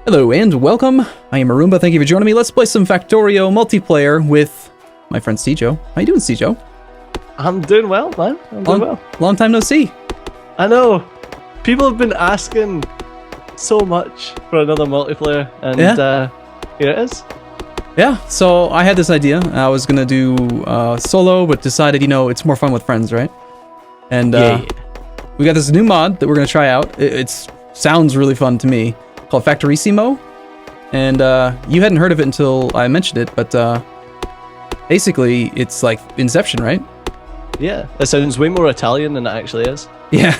Hello and welcome. I am Arumba. Thank you for joining me. Let's play some Factorio multiplayer with my friend Stejo. How you doing, Stejo? I'm doing well, man. I'm doing well. Long time no see. I know. People have been asking so much for another multiplayer, and here it is. Yeah, so I had this idea. I was gonna do solo, but decided, it's more fun with friends, right? And we got this new mod that we're gonna try out. It sounds really fun to me, called Factorissimo. And you hadn't heard of it until I mentioned it, but basically it's like Inception, right? Yeah, it sounds way more Italian than it actually is. Yeah.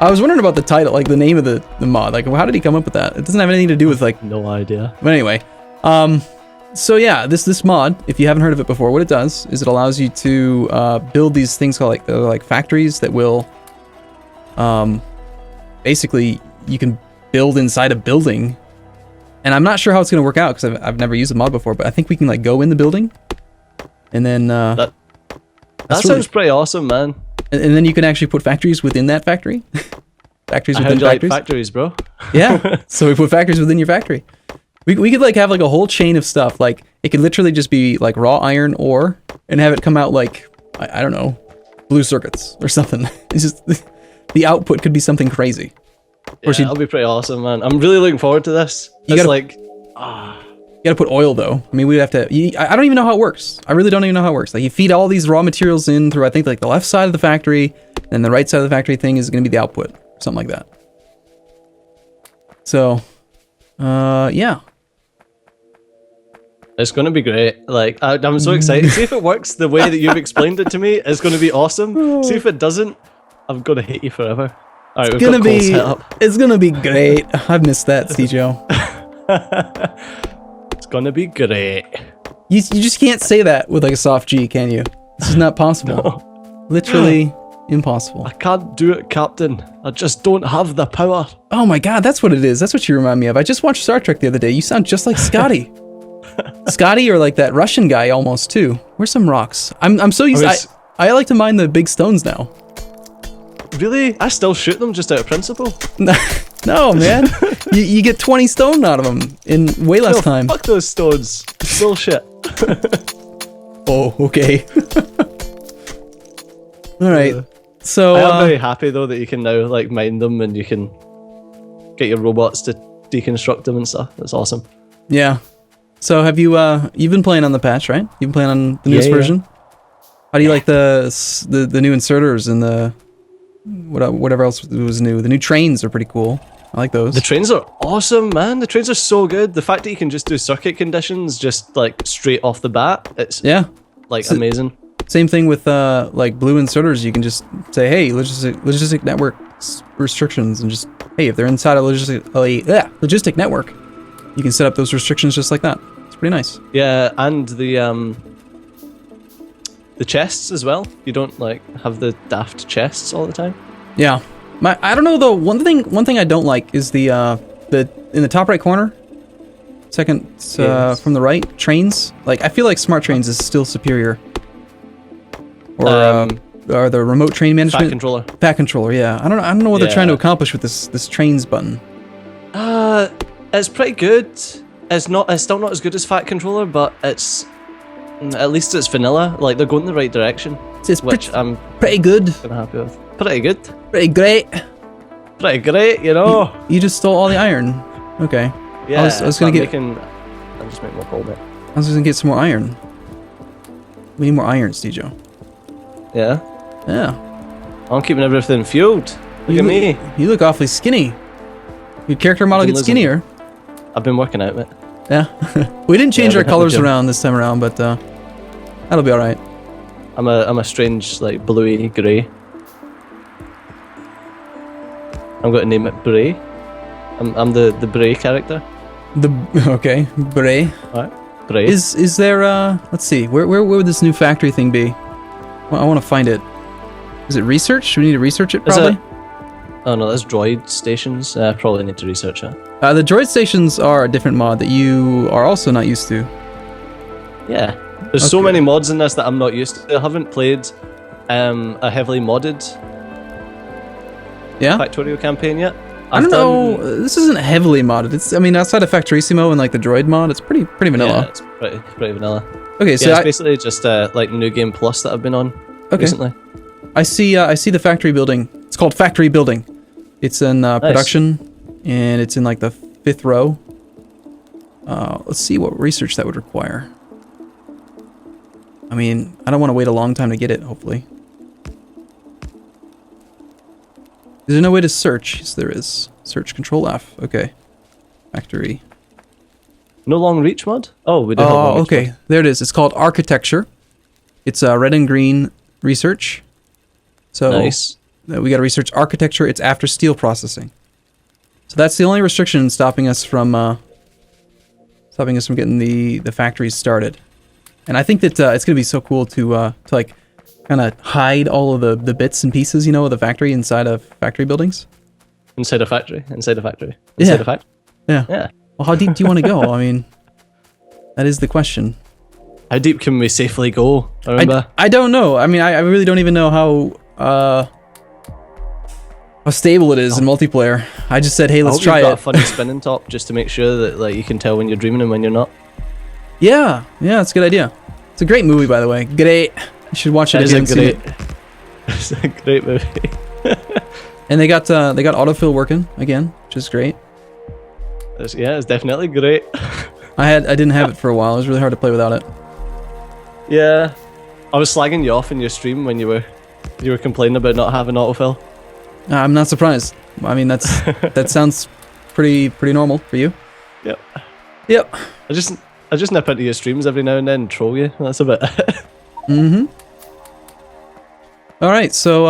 I was wondering about the title, like the name of the mod. Like, how did he come up with that? It doesn't have anything to do with like... No idea. But anyway, so yeah, this mod, if you haven't heard of it before, what it does is it allows you to build these things called like factories that will, basically you can build inside a building. And I'm not sure how it's going to work out because I've never used the mod before, but I think we can like go in the building, and then that sounds pretty awesome, man. And then you can actually put factories within that factory. Factories within factories. Like factories, bro. Yeah. So we put factories within your factory. We could like have like a whole chain of stuff. Like it could literally just be like raw iron ore and have it come out like I don't know, blue circuits or something. It's just the output could be something crazy. Yeah, that'll be pretty awesome, man. I'm really looking forward to this. You gotta put oil though. I mean, we'd have to. I don't even know how it works. I really don't even know how it works. Like you feed all these raw materials in through I think like the left side of the factory, and the right side of the factory thing is going to be the output, something like that. So, yeah. It's going to be great. Like I'm so excited. See if it works the way that you've explained it to me. It's going to be awesome. See if it doesn't, I'm going to hate you forever. All right, it's gonna be great. I've missed that, Stejo. It's gonna be great. You just can't say that with like a soft G, can you? This is not possible. No. Literally impossible. I can't do it, Captain. I just don't have the power. Oh my god, that's what it is. That's what you remind me of. I just watched Star Trek the other day. You sound just like Scotty. Scotty, or like that Russian guy almost too. Where's some rocks? I'm so used. I like to mine the big stones now. Really? I still shoot them just out of principle. No, man. you get 20 stone out of them in way less time. Fuck those stones. Bullshit. Oh, okay. All right. So I am very happy though that you can now like mine them and you can get your robots to deconstruct them and stuff. That's awesome. Yeah. So have you you've been playing on the patch, right? You've been playing on the newest version. How do you like the new inserters and the whatever else was new? The new trains are pretty cool. I like those. The trains are awesome, man. The trains are so good. The fact that you can just do circuit conditions just like straight off the bat, it's amazing. Same thing with like blue inserters. You can just say, hey, logistic network restrictions, and just hey, if they're inside a logistic network, you can set up those restrictions just like that. It's pretty nice. Yeah, and the chests as well. You don't like have the daft chests all the time. Yeah, I don't know though. One thing I don't like is the in the top right corner, second from the right, trains. Like I feel like smart trains is still superior. Or the remote train management. Pack controller. Yeah, I don't know what they're trying to accomplish with this trains button. It's pretty good. It's still not as good as Fat Controller, but at least it's vanilla. Like they're going in the right direction, which I'm pretty good. I'm happy with. Pretty good. Pretty great. Pretty great, you know. You just stole all the iron. Okay. Yeah. I was gonna get. I'll just make more coal bit. I was gonna get some more iron. We need more iron, Stejo. Yeah. Yeah. I'm keeping everything fueled. Look at me. You look awfully skinny. Your character model gets skinnier. I've been working out, mate. Yeah. We didn't change our colors around this time around, but that'll be all right. I'm a strange like bluey grey. I'm going to name it Bray. I'm the Bray character. Okay, Bray. Alright, Bray. Is there let's see, where would this new factory thing be? Well, I want to find it. Is it research? Do we need to research it probably? Oh no, there's droid stations. Probably need to research it. The droid stations are a different mod that you are also not used to. Yeah, there's so many mods in this that I'm not used to. I haven't played a heavily modded Factorio campaign yet. I don't know. This isn't heavily modded. It's, I mean, outside of Factorissimo and like the droid mod, it's pretty vanilla. Yeah, it's pretty vanilla. Okay, so it's basically just like New Game Plus that I've been on recently. I see the factory building. It's called Factory Building. It's in production, and it's in like the 5th row. Let's see what research that would require. I mean, I don't want to wait a long time to get it, hopefully. Is there no way to search? Yes, there is. Search, Control F. Okay. Factory. No long reach mod? Oh, we do have long reach okay. mod. There it is. It's called Architecture. It's red and green research. So nice. We got to research architecture. It's after steel processing. So that's the only restriction stopping us from getting the factories started. And I think that it's gonna be so cool to like kind of hide all of the bits and pieces, you know, of the factory inside of factory buildings. Inside a factory. Inside a factory. Yeah. Inside a factory. Yeah. Well, how deep do you want to go? I mean, that is the question. How deep can we safely go? Arumba? I don't know. I mean, I really don't even know how stable it is in multiplayer. I just said, hey, let's try you've got it. a funny spinning top just to make sure that like you can tell when you're dreaming and when you're not. Yeah, it's a good idea. It's a great movie, by the way. Great. You should watch it if you haven't seen it. It's a great movie. And they got autofill working again, which is great. It's definitely great. I didn't have it for a while. It was really hard to play without it. Yeah, I was slagging you off in your stream when you were complaining about not having autofill. I'm not surprised. I mean, that sounds pretty normal for you. Yep. I just nip into your streams every now and then and troll you. That's about it. Mm-hmm. All right, so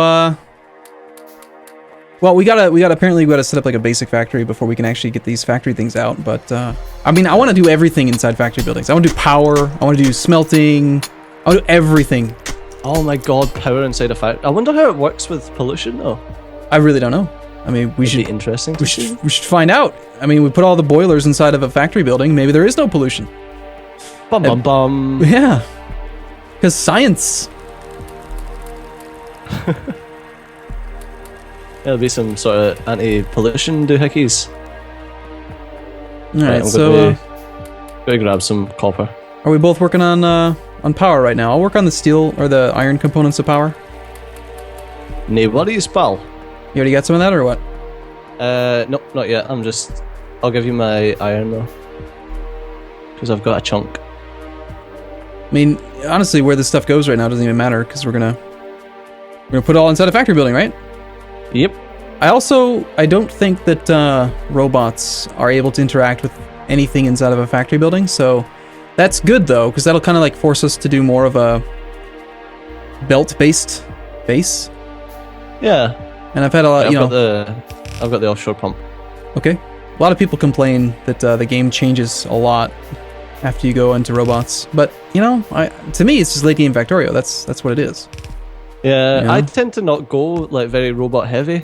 well, we gotta set up like a basic factory before we can actually get these factory things out. But I mean, I want to do everything inside factory buildings. I want to do power. I want to do smelting. I want to do everything. Oh my god, power inside a factory. I wonder how it works with pollution though. I really don't know. I mean, we should be interesting. We should find out. I mean, we put all the boilers inside of a factory building. Maybe there is no pollution. Bum bum bum. Yeah, because science. There'll be some sort of anti-pollution doohickeys. All right, I'm so gonna grab some copper. Are we both working on power right now? I'll work on the steel or the iron components of power. No worries, pal. You already got some of that, or what? No, not yet. I'll give you my iron though, because I've got a chunk. I mean, honestly, where this stuff goes right now doesn't even matter, because we're gonna put it all inside a factory building, right? Yep. I don't think that robots are able to interact with anything inside of a factory building, so that's good though, because that'll kind of like force us to do more of a belt-based base. Yeah. And I've had a lot, I've got the offshore pump. Okay. A lot of people complain that the game changes a lot after you go into robots, but you know, to me, it's just late game Factorio. That's what it is. Yeah, you know? I tend to not go like very robot heavy.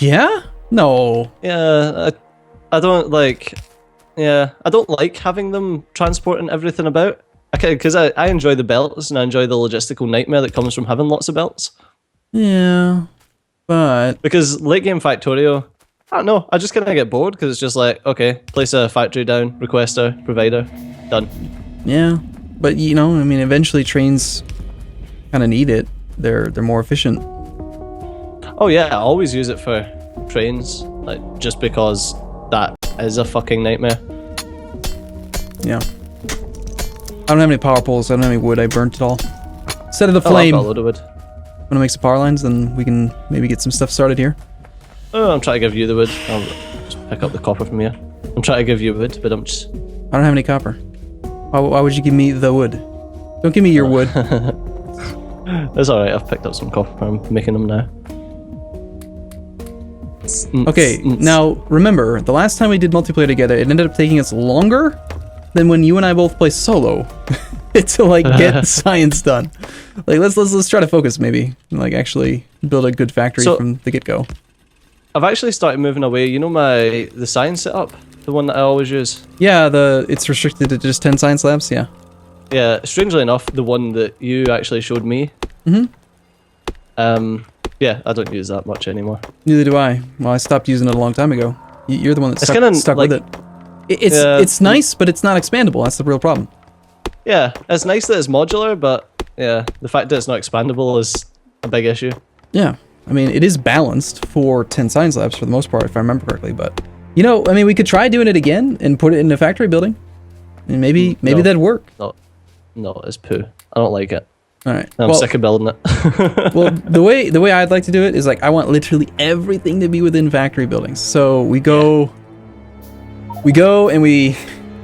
Yeah? No. Yeah, I don't like. Yeah, I don't like having them transporting everything about. Because I enjoy the belts and I enjoy the logistical nightmare that comes from having lots of belts. Yeah, but because late game Factorio, I don't know. I just kind of get bored because it's just like, okay, place a factory down, requester, provider, done. Yeah, but you know, I mean, eventually trains kind of need it. They're more efficient. Oh yeah, I always use it for trains, like just because that is a fucking nightmare. Yeah. I don't have any power poles. I don't have any wood. I burnt it all. Set it aflame. I've got a load of wood. Want to make some power lines? Then we can maybe get some stuff started here. Oh, I'm trying to give you the wood. I'll just pick up the copper from here. I'm trying to give you wood, but I'm just... I don't have any copper. Why would you give me the wood? Don't give me your wood. That's alright, I've picked up some copper. I'm making them now. Okay, now remember, the last time we did multiplayer together, it ended up taking us longer than when you and I both play solo to like get science done. Like let's try to focus maybe, like actually build a good factory from the get-go. I've actually started moving away. You know the science setup, the one that I always use. Yeah, it's restricted to just 10 science labs. Yeah. Yeah, strangely enough, the one that you actually showed me. Yeah, I don't use that much anymore. Neither do I. Well, I stopped using it a long time ago. You're the one that stuck like, with it. It's nice, but it's not expandable. That's the real problem. Yeah, it's nice that it's modular, but yeah, the fact that it's not expandable is a big issue. Yeah, I mean, it is balanced for 10 science labs for the most part, if I remember correctly. But you know, I mean, we could try doing it again and put it in a factory building, and maybe that'd work. No, it's poo. I don't like it. All right. I'm sick of building it. Well, the way I'd like to do it is like I want literally everything to be within factory buildings. So we go and we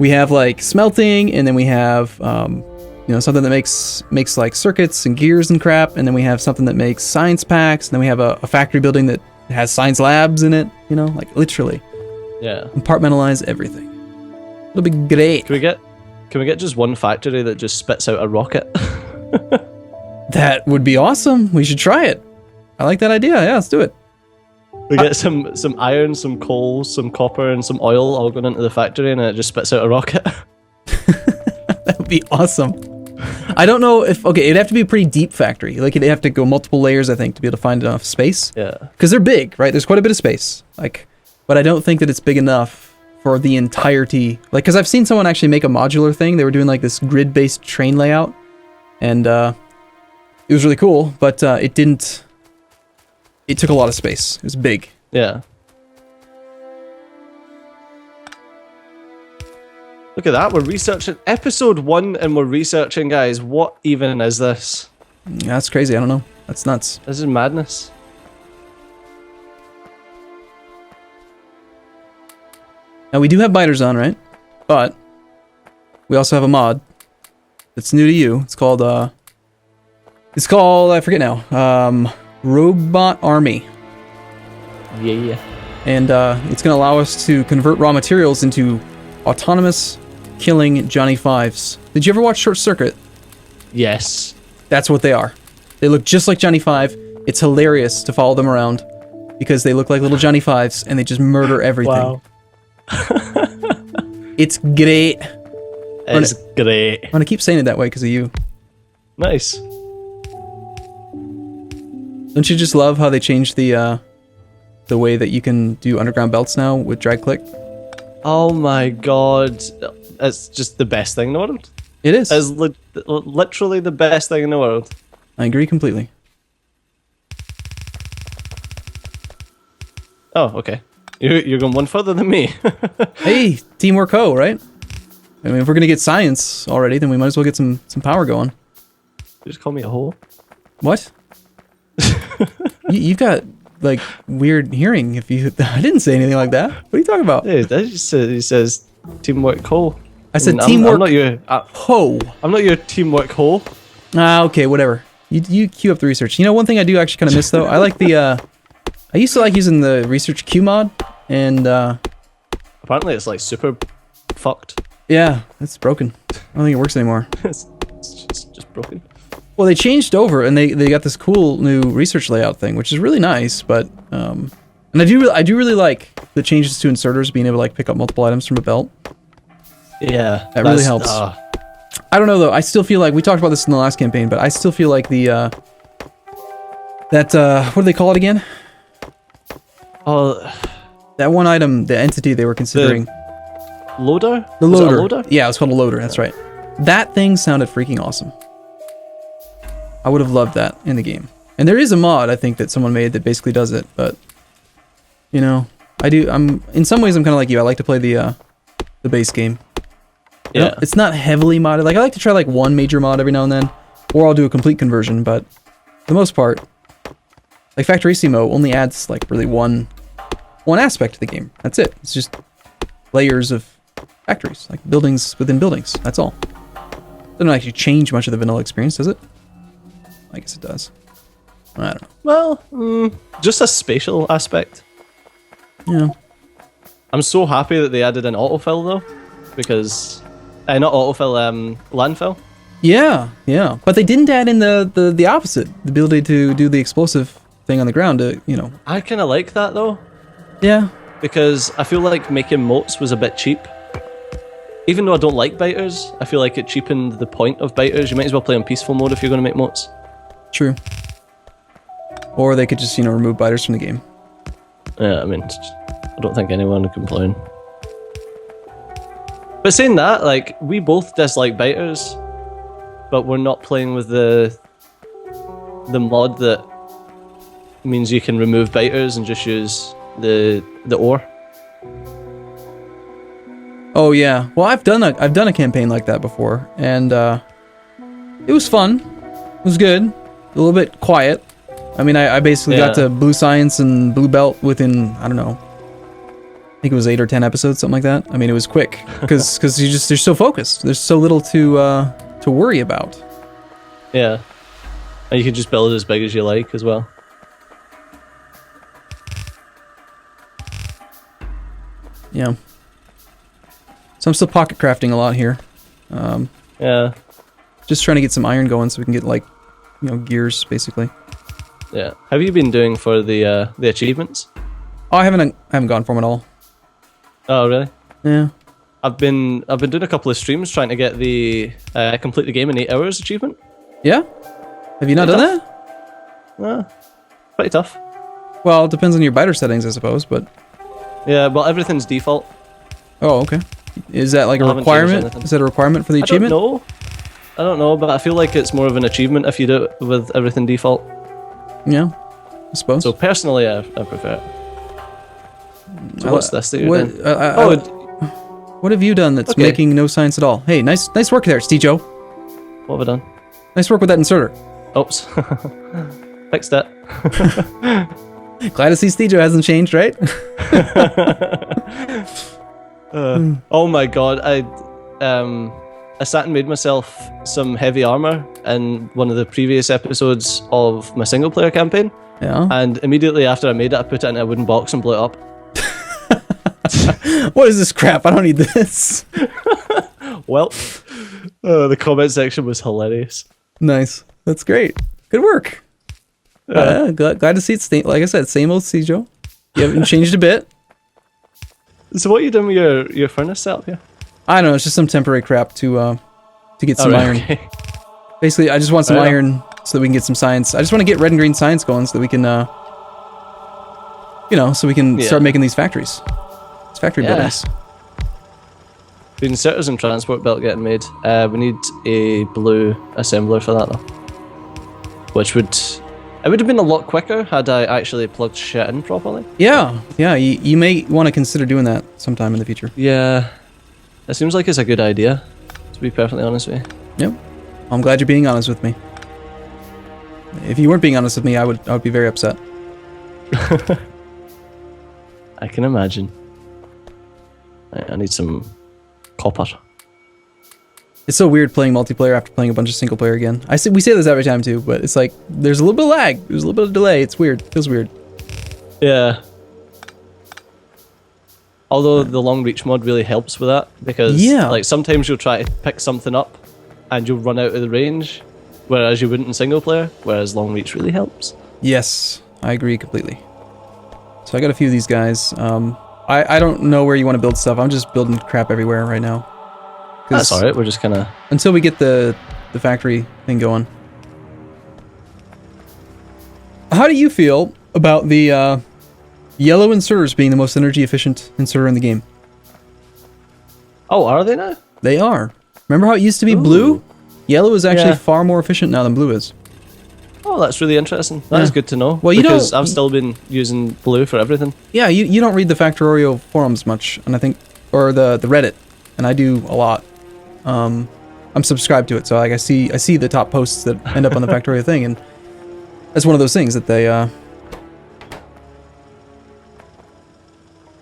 have like smelting, and then we have you know, something that makes like circuits and gears and crap, and then we have something that makes science packs, and then we have a factory building that has science labs in it. You know, like literally. Yeah. Compartmentalize everything. It'll be great. Can we get just one factory that just spits out a rocket? That would be awesome. We should try it. I like that idea. Yeah, let's do it. We get some iron, some coal, some copper, and some oil all going into the factory, and it just spits out a rocket. That would be awesome. I don't know if... Okay, it'd have to be a pretty deep factory. Like, it'd have to go multiple layers, I think, to be able to find enough space. Yeah. Because they're big, right? There's quite a bit of space. Like, but I don't think that it's big enough for the entirety... Like, because I've seen someone actually make a modular thing. They were doing, like, this grid-based train layout. And, it was really cool, but it didn't... It took a lot of space. It was big. Yeah. Look at that, we're researching episode 1 and we're researching, guys. What even is this? Yeah, that's crazy. I don't know. That's nuts. This is madness. Now we do have biters on, right? But we also have a mod that's new to you. It's called I forget now. Robot Army. Yeah. And it's going to allow us to convert raw materials into autonomous killing Johnny Fives. Did you ever watch Short Circuit? Yes. That's what they are. They look just like Johnny Five. It's hilarious to follow them around because they look like little Johnny Fives and they just murder everything. Wow. It's great. It's great. I'm going to keep saying it that way because of you. Nice. Don't you just love how they changed the way that you can do underground belts now with drag click? Oh my god. It's just the best thing in the world. It is. It's literally the best thing in the world. I agree completely. Oh, okay. You're going one further than me. Hey, teamwork ho, right? I mean, if we're going to get science already, then we might as well get some power going. You just call me a hole? What? You've got like weird hearing. If you, I didn't say anything like that. What are you talking about? Yeah, he says teamwork hole. I said teamwork. I'm not your ho. I'm not your teamwork hole. Okay, whatever. You queue up the research. You know, one thing I do actually kind of miss though. I like the. I used to like using the research Q mod, and apparently it's like super fucked. Yeah, it's broken. I don't think it works anymore. It's just broken. Well, they changed over and they got this cool new research layout thing, which is really nice. But and I do really like the changes to inserters, being able to like pick up multiple items from a belt. Yeah, that really helps. I don't know though. I still feel like we talked about this in the last campaign, but I still feel like the what do they call it again? Oh, that one item, the entity they were considering. Loader? The loader. Was it a loader? Yeah, it was called a loader. That's right. That thing sounded freaking awesome. I would have loved that in the game. And there is a mod, I think, that someone made that basically does it, but you know, in some ways I'm kind of like you. I like to play the base game. Yeah. It's not heavily modded. Like I like to try like one major mod every now and then, or I'll do a complete conversion, but for the most part, like Factorissimo only adds like really one aspect to the game. That's it. It's just layers of factories, like buildings within buildings. That's all. Doesn't actually change much of the vanilla experience, does it? I guess it does. I don't know. Well, just a spatial aspect. Yeah. I'm so happy that they added an autofill though, because not autofill, landfill. Yeah, yeah. But they didn't add in the opposite, the ability to do the explosive thing on the ground to, you know. I kind of like that though. Yeah. Because I feel like making moats was a bit cheap. Even though I don't like biters, I feel like it cheapened the point of biters. You might as well play on peaceful mode if you're going to make moats. True. Or they could just, you know, remove biters from the game. Yeah, I mean, I don't think anyone would complain. But saying that, like, we both dislike biters, but we're not playing with the mod that means you can remove biters and just use the ore. Oh yeah. Well, I've done a campaign like that before, and it was fun. It was good. A little bit quiet. I mean, I basically got to blue science and blue belt within, I don't know, I think it was 8 or 10 episodes, something like that. I mean, it was quick because you're so focused. There's so little to worry about. Yeah, and you can just build it as big as you like as well. Yeah. So I'm still pocket crafting a lot here. Yeah. Just trying to get some iron going so we can get, like, you know, gears basically. Yeah. Have you been doing for the achievements? Oh, I haven't gone for them at all. Oh, really? Yeah. I've been doing a couple of streams trying to get the complete the game in 8 hours achievement. Yeah? Have you not done that? Pretty tough. Well, it depends on your biter settings, I suppose, but... Yeah, well, everything's default. Oh, okay. Is that like a requirement? Is that a requirement for the achievement? I don't know, but I feel like it's more of an achievement if you do it with everything default. Yeah, I suppose. So personally, I prefer it. So what's this that you're doing? What have you done that's making no sense at all? Hey, nice work there, Stejo. What have I done? Nice work with that inserter. Oops. Fixed it. Glad to see Stejo hasn't changed, right? Oh my god, I sat and made myself some heavy armor in one of the previous episodes of my single player campaign. Yeah. And immediately after I made it, I put it in a wooden box and blew it up. What is this crap? I don't need this. Well, the comment section was hilarious. Nice. That's great. Good work. Glad to see it. Like I said, same old Stejo. You haven't changed a bit. So what are you doing with your furnace setup here? I don't know. It's just some temporary crap to get some iron. Okay. Basically, I just want some iron so that we can get some science. I just want to get red and green science going so that we can, so we can start making these factories. It's factory buildings. The inserters and transport belt getting made. We need a blue assembler for that though. Which would have been a lot quicker had I actually plugged shit in properly. Yeah. You may want to consider doing that sometime in the future. Yeah. It seems like it's a good idea, to be perfectly honest with you. Yep. I'm glad you're being honest with me. If you weren't being honest with me, I would be very upset. I can imagine. I need some copper. It's so weird playing multiplayer after playing a bunch of single player again. We say this every time too, but it's like there's a little bit of lag. There's a little bit of delay. It's weird. It feels weird. Yeah. Although the long reach mod really helps with that because like sometimes you'll try to pick something up and you'll run out of the range, whereas you wouldn't in single player, whereas long reach really helps. Yes, I agree completely. So I got a few of these guys. I don't know where you want to build stuff. I'm just building crap everywhere right now. That's alright, we're just kinda... Until we get the factory thing going. How do you feel about the yellow inserters being the most energy efficient inserter in the game? Oh, are they now? They are. Remember how it used to be blue? Yellow is actually far more efficient now than blue is. Oh, that's really interesting. That is good to know. Well, because I've still been using blue for everything. Yeah, you don't read the Factorio forums much, and I think, or the Reddit, and I do a lot. I'm subscribed to it, so like I see the top posts that end up on the Factorio thing, and that's one of those things that they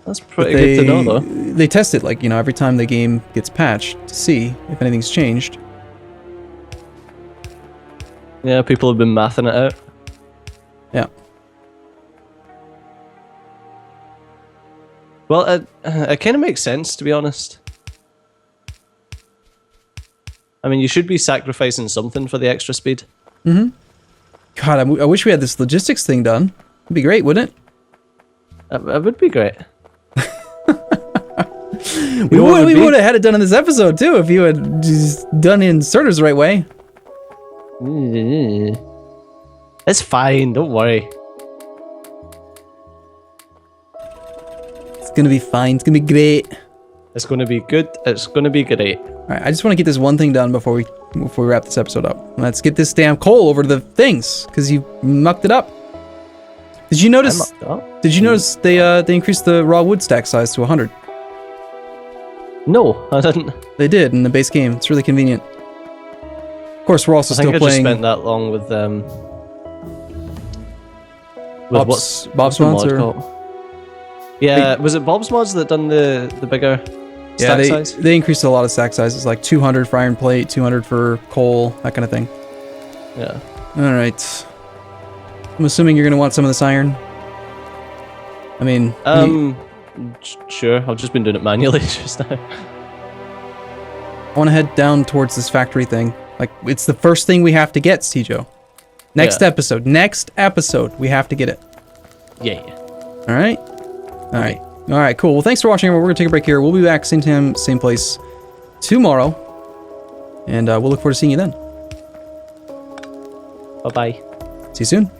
that's pretty good to know, though. They test it, like, every time the game gets patched to see if anything's changed. Yeah, people have been mathing it out. Yeah. Well, it kind of makes sense, to be honest. I mean, you should be sacrificing something for the extra speed. Mm-hmm. God, I wish we had this logistics thing done. It'd be great, wouldn't it? It would be great. we would have had it done in this episode, too, if you had just done inserters the right way. It's fine, don't worry. gonna be fine. It's gonna be great. It's gonna be good. It's gonna be great. All right, I just want to get this one thing done before we wrap this episode up. Let's get this damn coal over to the things, because you mucked it up. Did you notice? Did you notice they increased the raw wood stack size to 100? No, I didn't. They did in the base game. It's really convenient. Of course, we're also still playing. I just spent that long with Bob's mods or? Yeah, was it Bob's mods that done the bigger stack size? They increased a lot of stack sizes, like 200 for iron plate, 200 for coal, that kind of thing. Yeah. All right. I'm assuming you're gonna want some of this iron. I mean, sure. I've just been doing it manually just now. I want to head down towards this factory thing. Like, it's the first thing we have to get, Stejo. Next episode, we have to get it. Yeah. All right. All right, cool. Well, thanks for watching, everyone. We're going to take a break here. We'll be back same time, same place tomorrow. And we'll look forward to seeing you then. Bye-bye. See you soon.